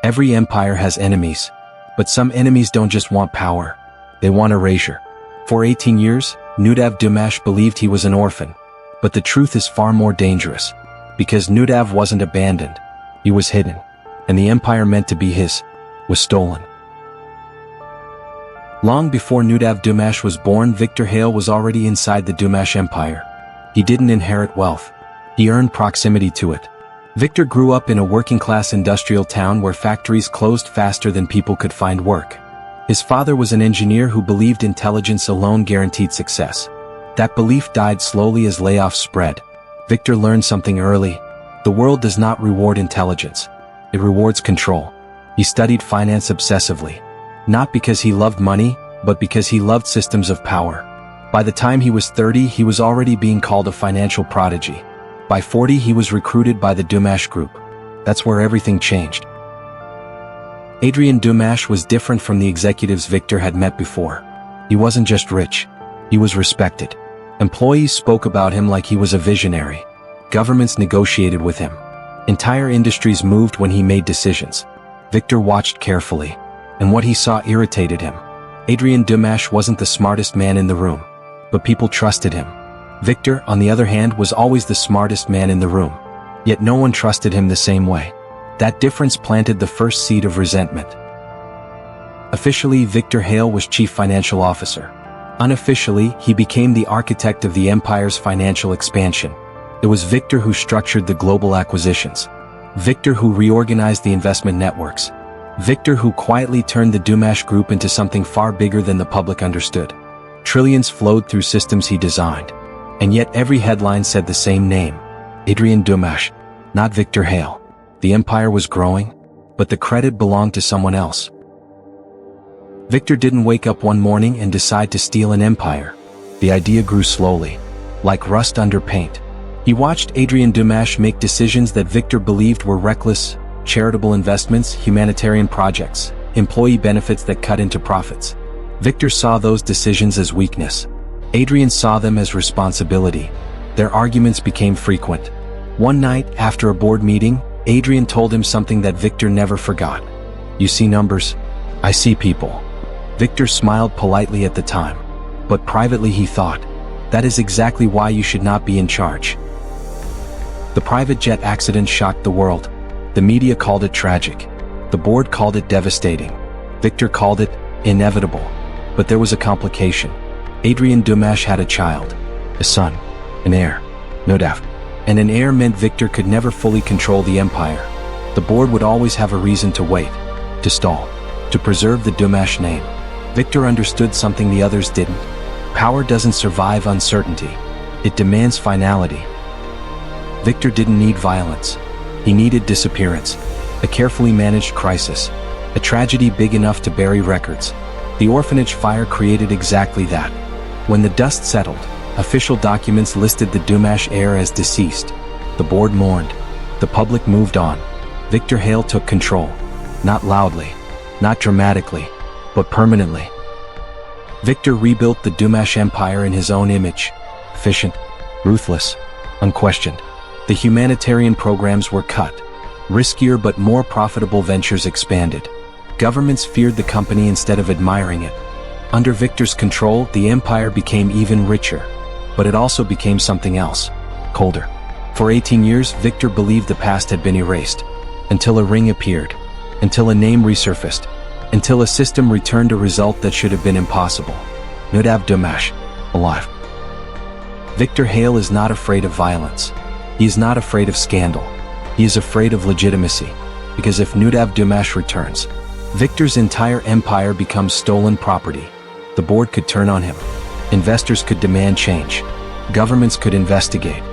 Every empire has enemies, but some enemies don't just want power, they want erasure. For 18 years, Nudav Dumash believed he was an orphan, but the truth is far more dangerous, because Nudav wasn't abandoned, he was hidden, and the empire meant to be his was stolen. Long before Nudav Dumash was born, Victor Hale was already inside the Dumash empire. He didn't inherit wealth, he earned proximity to it. Victor grew up in a working-class industrial town where factories closed faster than people could find work. His father was an engineer who believed intelligence alone guaranteed success. That belief died slowly as layoffs spread. Victor learned something early. The world does not reward intelligence. It rewards control. He studied finance obsessively, not because he loved money, but because he loved systems of power. By the time he was 30, he was already being called a financial prodigy. By 40, he was recruited by the Dumash Group. That's where everything changed. Adrian Dumash was different from the executives Victor had met before. He wasn't just rich, he was respected. Employees spoke about him like he was a visionary. Governments negotiated with him. Entire industries moved when he made decisions. Victor watched carefully, and what he saw irritated him. Adrian Dumash wasn't the smartest man in the room, but people trusted him. Victor, on the other hand, was always the smartest man in the room, yet no one trusted him the same way. That difference planted the first seed of resentment. Officially, Victor Hale was chief financial officer. Unofficially, he became the architect of the empire's financial expansion. It was Victor who structured the global acquisitions. Victor who reorganized the investment networks. Victor who quietly turned the Dumash Group into something far bigger than the public understood. Trillions flowed through systems he designed. And yet every headline said the same name, Adrian Dumash, not Victor Hale. The empire was growing, but the credit belonged to someone else. Victor didn't wake up one morning and decide to steal an empire. The idea grew slowly, like rust under paint. He watched Adrian Dumash make decisions that Victor believed were reckless: charitable investments, humanitarian projects, employee benefits that cut into profits. Victor saw those decisions as weakness. Adrian saw them as responsibility. Their arguments became frequent. One night, after a board meeting, Adrian told him something that Victor never forgot. "You see numbers? I see people." Victor smiled politely at the time, but privately he thought, that is exactly why you should not be in charge. The private jet accident shocked the world. The media called it tragic. The board called it devastating. Victor called it inevitable. But there was a complication. Adrian Dumash had a child, a son, an heir, Nudav. And an heir meant Victor could never fully control the empire. The board would always have a reason to wait, to stall, to preserve the Dumash name. Victor understood something the others didn't. Power doesn't survive uncertainty. It demands finality. Victor didn't need violence. He needed disappearance, a carefully managed crisis, a tragedy big enough to bury records. The orphanage fire created exactly that. When the dust settled, official documents listed the Dumash heir as deceased. The board mourned. The public moved on. Victor Hale took control. Not loudly, not dramatically, but permanently. Victor rebuilt the Dumash empire in his own image. Efficient, ruthless, unquestioned. The humanitarian programs were cut. Riskier but more profitable ventures expanded. Governments feared the company instead of admiring it. Under Victor's control, the empire became even richer. But it also became something else, colder. For 18 years, Victor believed the past had been erased. Until a ring appeared. Until a name resurfaced. Until a system returned a result that should have been impossible. Nudav Dumash, alive. Victor Hale is not afraid of violence. He is not afraid of scandal. He is afraid of legitimacy. Because if Nudav Dumash returns, Victor's entire empire becomes stolen property. The board could turn on him. Investors could demand change. Governments could investigate.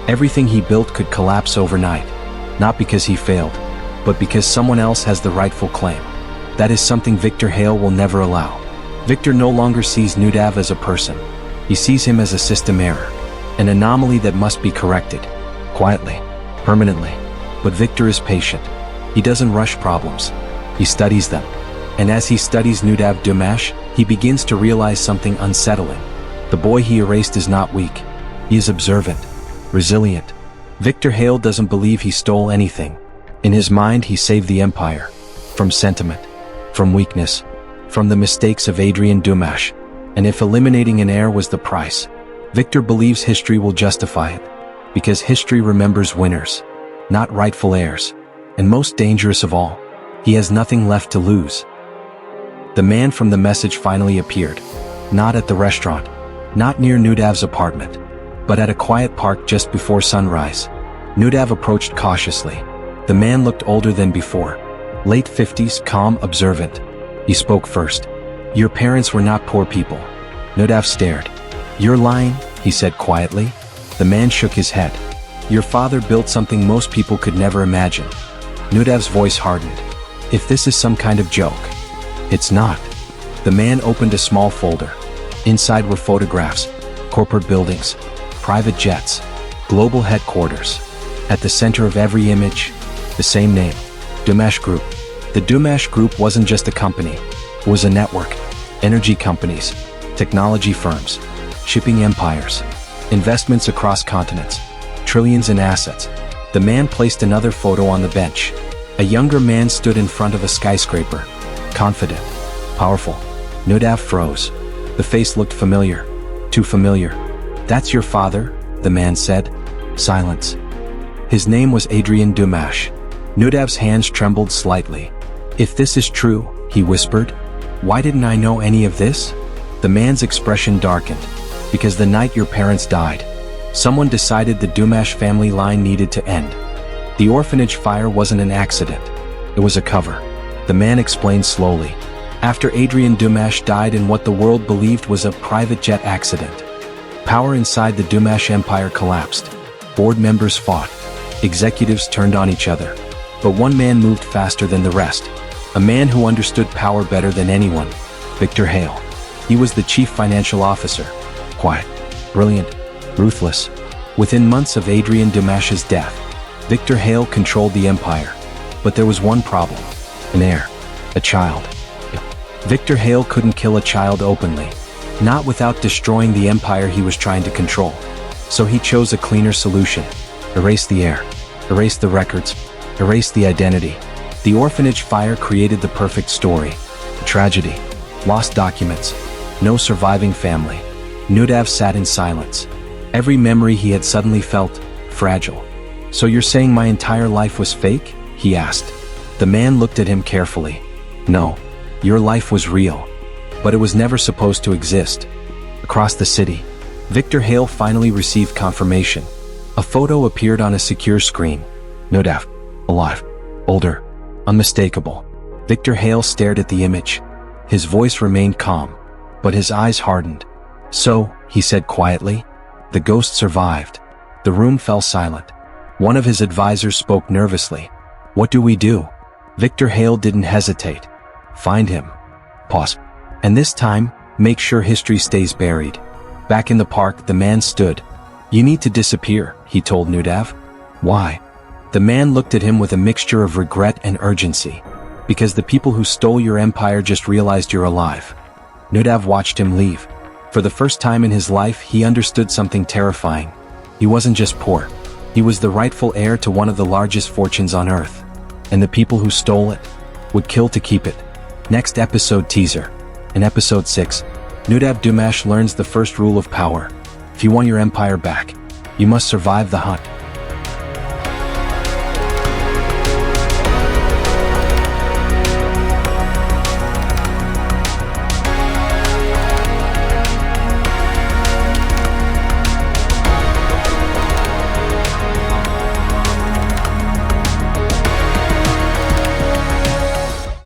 Everything he built could collapse overnight. Not because he failed, but because someone else has the rightful claim. That is something Victor Hale will never allow. Victor no longer sees Nudav as a person. He sees him as a system error, an anomaly that must be corrected. Quietly, permanently. But Victor is patient. He doesn't rush problems. He studies them. And as he studies Nudav Dumash, he begins to realize something unsettling. The boy he erased is not weak. He is observant, resilient. Victor Hale doesn't believe he stole anything. In his mind, he saved the empire. from sentiment, from weakness, from the mistakes of Adrian Dumash. And if eliminating an heir was the price, Victor believes history will justify it, because history remembers winners, not rightful heirs. And most dangerous of all, he has nothing left to lose. The man from the message finally appeared, not at the restaurant, not near Nudav's apartment, but at a quiet park just before sunrise. Nudav approached cautiously. The man looked older than before, late 50s, calm, observant. He spoke first. "Your parents were not poor people." Nudav stared. "You're lying," he said quietly. The man shook his head. "Your father built something most people could never imagine." Nudav's voice hardened. "If this is some kind of joke." "It's not." The man opened a small folder. Inside were photographs, corporate buildings, private jets, global headquarters. At the center of every image, the same name, Dumash Group. The Dumash Group wasn't just a company, it was a network. Energy companies, technology firms, shipping empires, investments across continents, trillions in assets. The man placed another photo on the bench. A younger man stood in front of a skyscraper, confident, powerful. Nudav froze. The face looked familiar, too familiar. "That's your father?" the man said. Silence. His name was Adrian Dumash. Nudav's hands trembled slightly. "If this is true," he whispered, "why didn't I know any of this?" The man's expression darkened. "Because the night your parents died, someone decided the Dumash family line needed to end. The orphanage fire wasn't an accident. It was a cover." The man explained slowly. "After Adrian Dumash died in what the world believed was a private jet accident, power inside the Dumash empire collapsed. Board members fought. Executives turned on each other. But one man moved faster than the rest. A man who understood power better than anyone. Victor Hale. He was the chief financial officer. Quiet, brilliant, ruthless. Within months of Adrian Dumash's death, Victor Hale controlled the empire. But there was one problem. An heir. A child. Victor Hale couldn't kill a child openly. Not without destroying the empire he was trying to control. So he chose a cleaner solution. Erase the heir. Erase the records. Erase the identity. The orphanage fire created the perfect story. A tragedy. Lost documents. No surviving family. Nudav sat in silence. Every memory he had suddenly felt fragile. "So you're saying my entire life was fake?" he asked. The man looked at him carefully. "No. Your life was real. But it was never supposed to exist." Across the city, Victor Hale finally received confirmation. A photo appeared on a secure screen. Nudav. Alive. Older. Unmistakable. Victor Hale stared at the image. His voice remained calm, but his eyes hardened. "So," he said quietly, "the ghost survived." The room fell silent. One of his advisors spoke nervously. "What do we do?" Victor Hale didn't hesitate. "Find him." Pause. "And this time, make sure history stays buried." Back in the park, the man stood. "You need to disappear," he told Nudav. "Why?" The man looked at him with a mixture of regret and urgency. "Because the people who stole your empire just realized you're alive." Nudav watched him leave. For the first time in his life, he understood something terrifying. He wasn't just poor. He was the rightful heir to one of the largest fortunes on earth. And the people who stole it would kill to keep it. Next episode teaser. In episode 6, Nudav Dumash learns the first rule of power. If you want your empire back, you must survive the hunt.